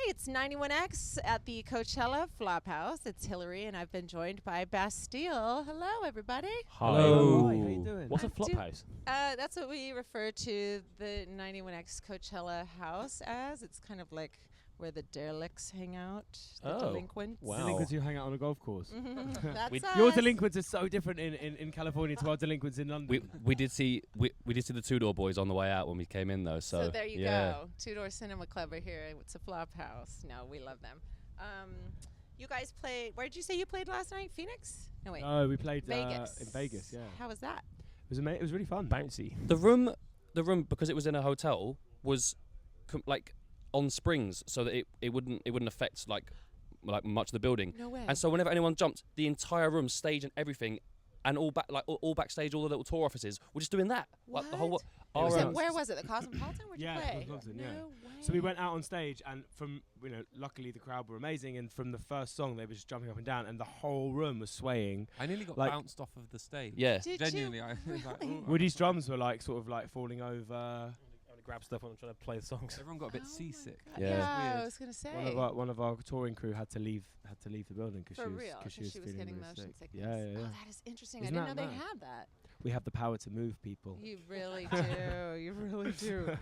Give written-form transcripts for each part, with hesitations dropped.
it's 91X at the Coachella Flophouse. It's Hilary, and I've been joined by Bastille. Hello, everybody. Hello. Hi, how you doing? What's a flophouse? That's what we refer to the 91X Coachella house as. It's kind of like where the derelicts hang out, the delinquents. Wow. Delinquents who hang out on a golf course. That's Your us. delinquents are so different in California to our delinquents in London. We did see the Two Door Boys on the way out when we came in though. So there you yeah. go. Two Door Cinema Club are here. It's a Flophouse. No, we love them. You guys played. Where did you say you played last night? Phoenix? No, wait. Oh, we played Vegas. in Vegas. Yeah. How was that? It was amazing. It was really fun. Bouncy. The room because it was in a hotel was like on springs, so that it wouldn't affect like much of the building. No way. And so whenever anyone jumped, the entire room, stage and everything, and all backstage, all the little tour offices were just doing that. What? Like the whole. Where was it? The Cosmopolitan? Where'd you play? Cosmopolitan, yeah. No way. So we went out on stage, and from luckily the crowd were amazing, and from the first song they were just jumping up and down, and the whole room was swaying. I nearly got like, bounced off of the stage. Yeah. Did Genuinely, you? I was like, Really? ooh. Woody's drums were like sort of like falling over. Grab stuff when I'm trying to play the songs. Everyone got a bit Oh my seasick. God. Yeah. Yeah, Weird. I was gonna say. One of our touring crew had to leave the building because For she was real, because she was feeling getting really motion sick. sickness. Yeah, yeah, yeah. Oh, that is interesting. Isn't I didn't know that they mad? had that. We have the power to move people. You really do. You really do.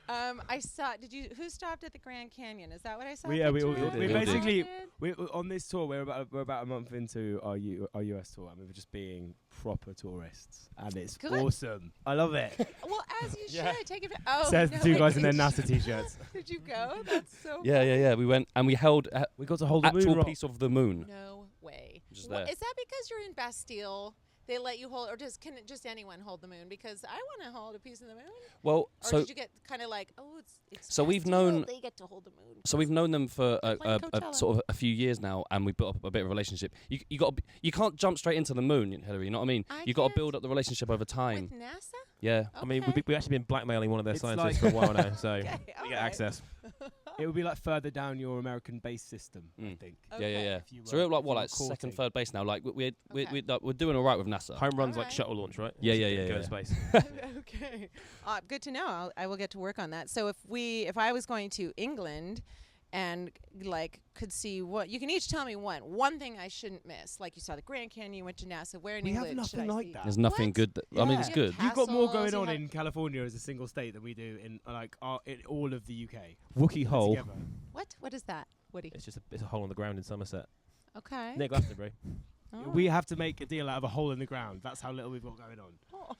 I saw. Who stopped at the Grand Canyon? Is that what I saw? We a all picture did. of? We all did. basically Did? we're on this tour. We're about a month into our US tour, and we were just being proper tourists, and it's Good. awesome. I love it. Well, as you Yeah. should take it. Oh, Says no, the two guys in their did NASA t-shirts. Did you go? That's so. Yeah. We went and we held We got to hold the moon actual rock. piece of the moon. No way. Just Well, there. is that because you're in Bastille? They let you hold, or can anyone hold the moon? Because I want to hold a piece of the moon. Well, Or so did you get kind of like, oh, it's So we've Bastille, known- they get to hold the moon. So we've known them for Playing Coachella. sort of a few years now, and we built up a bit of a relationship. You can't jump straight into the moon, Hilary. You know what I mean? You got to can't. build up the relationship over time. With NASA? Yeah. I mean, Okay. we've actually been blackmailing one of their It's scientists like for a while now, so Okay, we get alright. access. It would be like further down your American base system, I Mm. think. Okay. Yeah. If you So were- we're like if you what, were like second, courting. third base now. Like we're Okay. we're doing all right with NASA. Home runs Alright. like shuttle launch, right? Yeah, Just yeah, Go yeah. to space. Okay. Good to know. I will get to work on that. So if I was going to England and like could see what you can each tell me one thing I shouldn't miss. Like you saw the Grand Canyon, you went to NASA. Where in We have England should nothing I like see? that. There's nothing What? good. I mean, it's Yeah. good. You've got more Castles, going you on have- in California as a single state than we do in in all of the UK. Wookiee hole. Together. What is that, Woody? It's a hole in the ground in Somerset. Okay. Near Glastonbury. Oh. We have to make a deal out of a hole in the ground. That's how little we've got going on. Oh.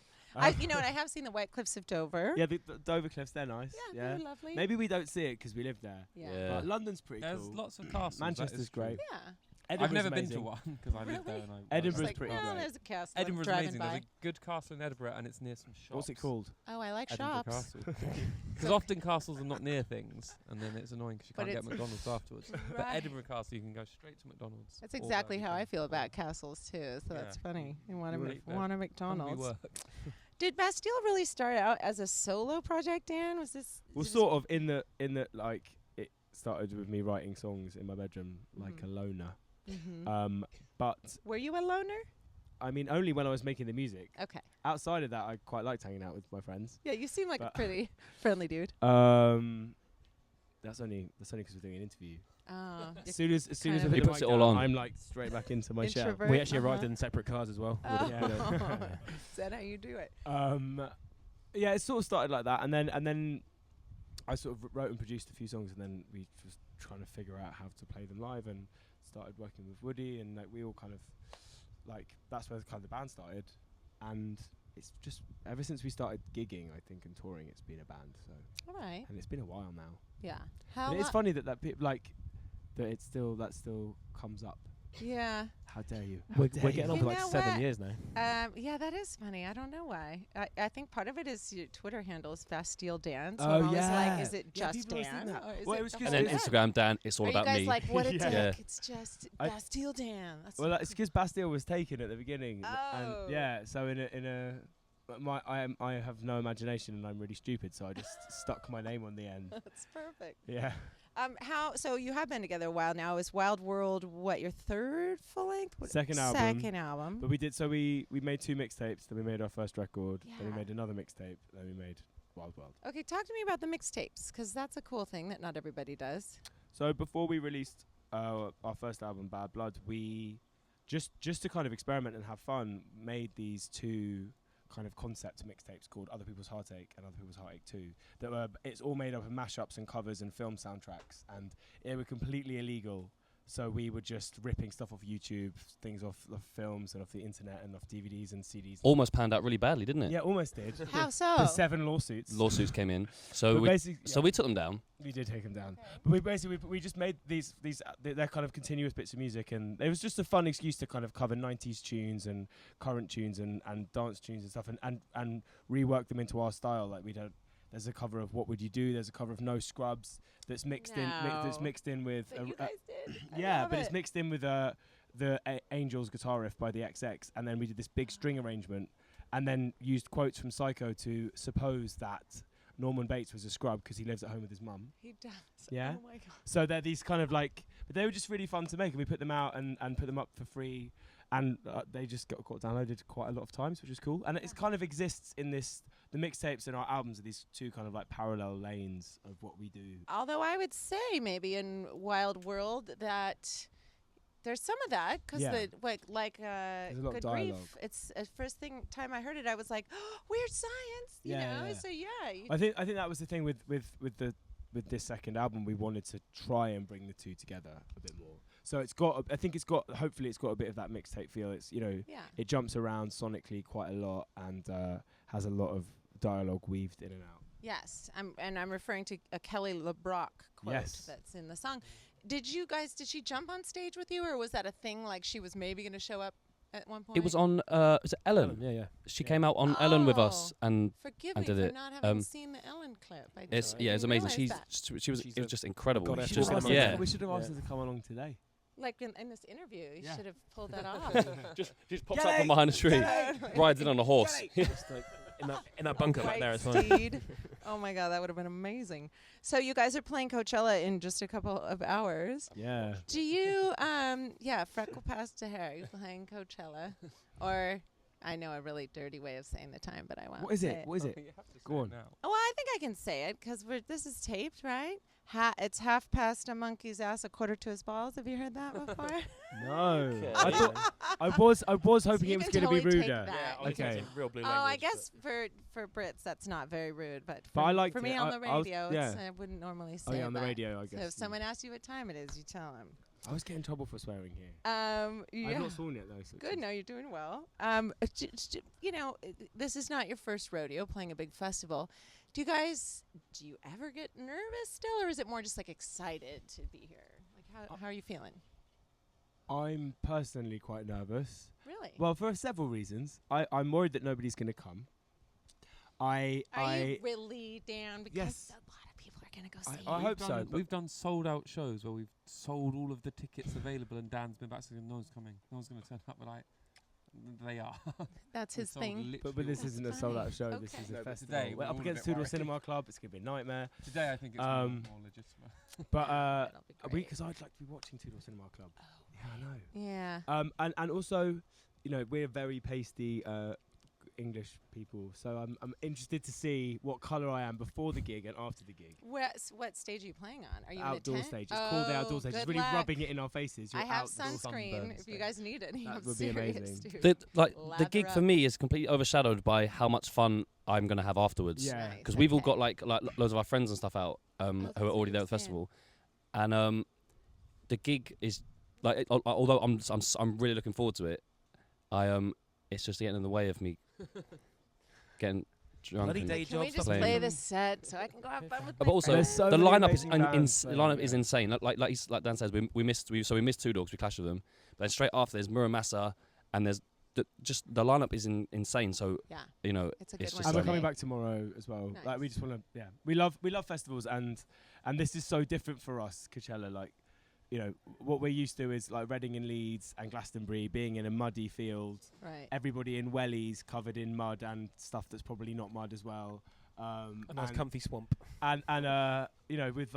You know, and I have seen the White Cliffs of Dover. Yeah, the Dover Cliffs, they're nice. Yeah, they're lovely. Maybe we don't see it because we live there. Yeah. But London's pretty There's cool. lots of castles. that Manchester's is true. great. Yeah. I've Edinburgh's never amazing. been to one because I live there. Really? And It's Edinburgh's like, pretty well, great. there's a castle. I'm Edinburgh's driving amazing. by. There's a good castle in Edinburgh, and it's near some shops. What's it called? Oh, I like Edinburgh shops. Castle. Because often castles are not near things, and then it's annoying because you But can't get it's- McDonald's afterwards. But Right. Edinburgh Castle, you can go straight to McDonald's. That's all day, exactly how I everything. feel about castles too. So that's Yeah. funny. You want You a wait there. want a Hungry McDonald's. work. Did Bastille really start out as a solo project, Dan? Was this? Well, did sort of in the like it started with me writing songs in my bedroom like Mhm. a loner. Mm-hmm. But Were you a loner? I mean, only when I was making the music. Okay. Outside of that, I quite liked hanging out with my friends. Yeah, you seem like a But- pretty friendly dude. That's only because we're doing an interview. Oh, As soon as kind I of put He the puts mic it all down, on. I'm like straight back into my shell. Introvert. We actually arrived Uh-huh. in separate cars as well. Oh. With a- Is that how you do it? Yeah, it sort of started like that, and then I sort of wrote and produced a few songs, and then we was trying to figure out how to play them live, and started working with Woody, and like we all kind of like that's where kind of the band started, and it's just ever since we started gigging, I think, and touring, it's been a band. So, All right. and it's been a while now. Yeah. But it's funny that that that still comes up. Yeah. How dare you? We're dare getting you. on You for like know 7 what? years now. Yeah, that is funny. I don't know why. I think part of it is your Twitter handle is Bastille Dan. So Oh, I'm always yeah. like, is it Yeah, just people always think Dan? that. Or is Well, it it was the just- And then whole thing? Instagram Dan, it's all Are about you guys me. like, what a Yeah. dick. Yeah. It's just I- Bastille Dan. That's Well, so it's because Bastille was taken at the beginning, Oh. and yeah. So I have no imagination and I'm really stupid, so I just stuck my name on the end. That's perfect. Yeah. So you have been together a while now. Is Wild World your third full length? Second album. Second album. But we made 2 mixtapes, then we made our first record, then we Yeah. made another mixtape, then we made Wild World. Okay, talk to me about the mixtapes, because that's a cool thing that not everybody does. So before we released our first album, Bad Blood, we just to kind of experiment and have fun, made these two kind of concept mixtapes called Other People's Heartache and Other People's Heartache 2. That were, it's all made up of mashups and covers and film soundtracks, and they were completely illegal. So we were just ripping stuff off YouTube, things off films and off the internet and off DVDs and CDs. Almost panned out really badly, didn't it? Yeah, almost did. How so? The 7 lawsuits. Lawsuits came in, so But we basically, we took them down. we did take them down. But we basically we just made these they're kind of continuous bits of music, and it was just a fun excuse to kind of cover 90s tunes and current tunes and dance tunes and stuff, and rework them into our style. Like there's a cover of What Would You Do? There's a cover of No Scrubs that's mixed in with That you guys did. yeah, but it's mixed in with the Angels guitar riff by the XX, and then we did this big string arrangement, and then used quotes from Psycho to suppose that Norman Bates was a scrub because he lives at home with his mum. He does. Yeah. Oh my god. So they're these kind of like, but they were just really fun to make, and we put them out and put them up for free, and they just got downloaded quite a lot of times, which is cool. And it kind of exists in this. The mixtapes and our albums are these two kind of like parallel lanes of what we do. Although I would say maybe in Wild World that there's some of that because Yeah. the There's a lot of Good dialogue. Grief. It's time I heard it, I was like, oh, weird science, you know. Yeah. So yeah, I think that was the thing with this second album. We wanted to try and bring the two together a bit more. So hopefully it's got a bit of that mixtape feel. It's, you know, yeah. it jumps around sonically quite a lot and has a lot of dialogue weaved in and out. Yes, I'm referring to a Kelly LeBrock quote Yes. that's in the song. Did she jump on stage with you, or was that a thing like she was maybe going to show up at one point? It was on. Was it Ellen? Yeah. She came out on Ellen with us, Oh. and Forgive and me did for it. not having seen the Ellen clip. it's I it's didn't amazing. realize She's that. she was She's it was a just incredible. goddess She of just, cinema. yeah. We should have asked Yeah. her to come along today. Like in this interview, you Yeah. should have pulled that off. just pops up from behind a tree, rides in on a horse. Just like in that bunker back there as well. White steed. Oh my god, that would have been amazing. So you guys are playing Coachella in just a couple of hours. Yeah. Do you freckle past to hair, you playing Coachella? Or I know a really dirty way of saying the time, but I won't. What is say it? What is it? Go on. Oh, well, I think I can say it because this is taped, right? It's half past a monkey's ass, a quarter to his balls. Have you heard that before? No. Okay. I thought I was hoping you it was can going to be totally take ruder. that. Okay. Real blue Oh, I language, guess for Brits that's not very rude, but But I liked for me it. on I the was- radio, yeah. I wouldn't normally say Oh yeah, on the that. radio, I guess. So if someone asks you what time it is, you tell them. I was getting in trouble for swearing here. Yeah. I've not sworn yet though. So Good. No, you're doing well. You know, this is not your first rodeo playing a big festival. Do you ever get nervous still, or is it more just like excited to be here? Like how are you feeling? I'm personally quite nervous. Really? Well, for several reasons. I'm worried that nobody's going to come. Are you really down? Because Yes. a lot of people are going to go see I you. hope so. but We've done sold out shows where we've sold all of the tickets available, and Dan's been back saying no one's coming, no one's going to turn up. But they are. That's We've his sold thing. literally But this That's isn't a sold out funny. show. This Okay. is No, a but festival. today We're up we're all against a bit Toodle worried. Cinema Club. It's going to be a nightmare. Today I think it's Um, more legitimate. But That'll be great. because I'd like to be watching Toodle Cinema Club. Oh, Yeah, I know. yeah. And also, you know, we're very pasty English people, so I'm interested to see what colour I am before the gig and after the gig. What stage are you playing on? Are you Outdoor in a tent? stage. It's called the outdoor stage. It's good really luck. rubbing it in our faces. I Your have outdoor sunscreen sunburn if you stage. guys need any. That I'm would be serious, amazing. dude. The Lather gig for up. me is completely overshadowed by how much fun I'm gonna have afterwards. Yeah. Nice, Because we've all okay. got like loads of our friends and stuff out who that's are what already I there was at the saying. festival, and the gig is like although I'm really looking forward to it, it's just getting in the way of me getting drunk. Bloody and- day Can we job. just playing. play this set so I can go have fun with But my also There's friends? so the many lineup is amazing bands the playing, lineup yeah. is insane. Like Dan says, we missed Two Dogs, we clashed with them, but then straight after there's Muramasa, and there's the lineup is insane. So Yeah. you know It's a good it's one. just And we're like, coming back tomorrow as well. Nice. Like we just want to, yeah. We love festivals, and this is so different for us, Coachella. Like, you know, what we're used to is like Reading and Leeds and Glastonbury being in a muddy field. Right. Everybody in wellies covered in mud and stuff that's probably not mud as well. A nice comfy swamp. and you know, with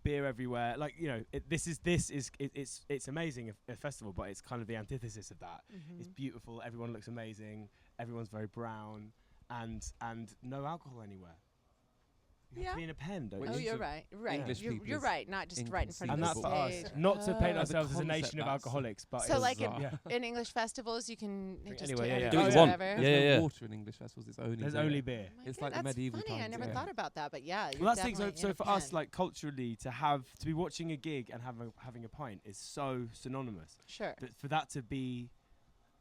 beer everywhere. Like, you know, it's amazing a festival, but it's kind of the antithesis of that. Mhm. It's beautiful. Everyone looks amazing. Everyone's very brown, and no alcohol anywhere. You have to be in a pen, don't Which Oh, you? is you're a- right. Right. English You're, people you're is right. Not just right in front of And the that for us, stage. not to paint Oh. ourselves as a The nation of concept, alcoholics, but So it's like bizarre. in English festivals, you can just Anyway, take yeah, Do what you whatever. want. There's Yeah, no yeah. water in English festivals. It's only there's beer. only beer. Oh my It's God, like the that's medieval funny. I times, never yeah. thought about that, but yeah. Well, that's the thing. definitely So in a for us, pen. like culturally, to be watching a gig and having a pint is so synonymous. Sure. But for that to be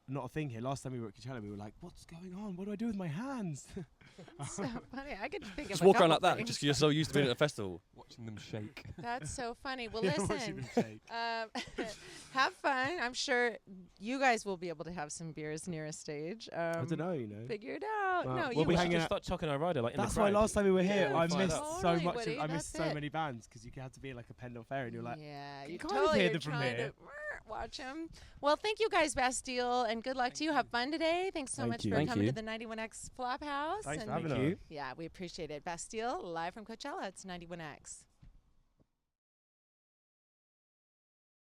not a thing here. Last time we were at Coachella, we were like, "What's going on? What do I do with my hands?" So funny. I could think of Just a walk around couple like that, things. just 'cause you're so used to being at a festival. Watching them shake. That's so funny. Well, Watching listen. them shake. Have fun. I'm sure you guys will be able to have some beers near a stage. I don't know, you know. Figure it out. Well, no, we'll you be will. hanging Just out. start chucking our rider like in That's the why crowd. last time we were here, Yeah, I fired missed up. so Totally, much. Woody, I missed that's so it. many bands because you had to be like a Pendle Fair, and you're like, yeah, you kind of totally hear are them from trying here. to watch them. Well, thank you guys, Bastille, and good luck to you. Have fun today. Thanks so Thank much you. for Thank coming you. to the 91X Flophouse. Thanks for and having us. yeah, we appreciate it. Bastille, live from Coachella. It's 91X.